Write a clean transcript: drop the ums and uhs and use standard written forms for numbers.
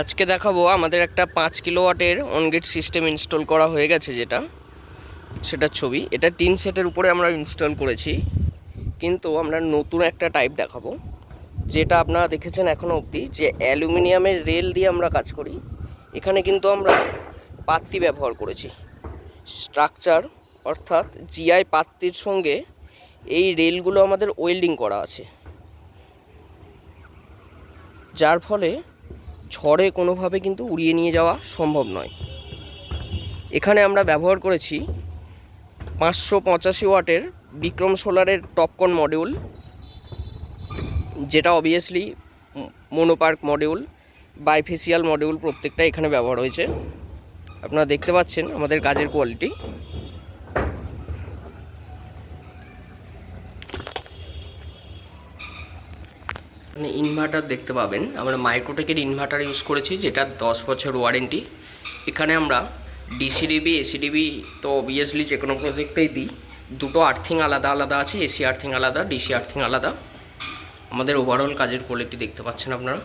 আজকে দেখাবো আমাদের একটা 5 কিলোওয়াটের অনগেট সিস্টেম ইনস্টল করা হয়ে গেছে, সেটার ছবি। এটা টিন সেটের উপরে আমরা ইনস্টল করেছি, কিন্তু আমরা নতুন একটা টাইপ দেখাবো, যেটা আপনারা দেখেছেন এখনও অবধি যে অ্যালুমিনিয়ামের রেল দিয়ে আমরা কাজ করি। এখানে কিন্তু আমরা পাত্তি ব্যবহার করেছি। স্ট্রাকচার অর্থাৎ জিআই পাত্তির সঙ্গে এই রেলগুলো আমাদের ওয়েল্ডিং করা আছে, যার ফলে ঝড়ে কোনোভাবে কিন্তু উড়িয়ে নিয়ে যাওয়া সম্ভব নয়। এখানে আমরা ব্যবহার করেছি 585 ওয়াটের বিক্রম সোলারের টপকন মডিউল, যেটা অবভিয়াসলি মোনোপার্ক মডিউল, বাইফেসিয়াল মডিউল প্রত্যেকটা এখানে ব্যবহার হয়েছে। আপনারা দেখতে পাচ্ছেন আমাদের কাজের কোয়ালিটি। মানে ইনভার্টার দেখতে পাবেন, আমরা মাইক্রোটেকের ইনভার্টার ইউজ করেছি, যেটা 10 বছর ওয়ারেন্টি। এখানে আমরা ডিসিডিবি এসিডিবি তো অবভিয়াসলি যে কোনো প্রজেক্টেই দিই। দুটো আর্থিং আলাদা আলাদা আছে, এসি আর্থিং আলাদা, ডিসি আর্থিং আলাদা। আমাদের ওভারঅল কাজের কোয়ালিটি দেখতে পাচ্ছেন আপনারা।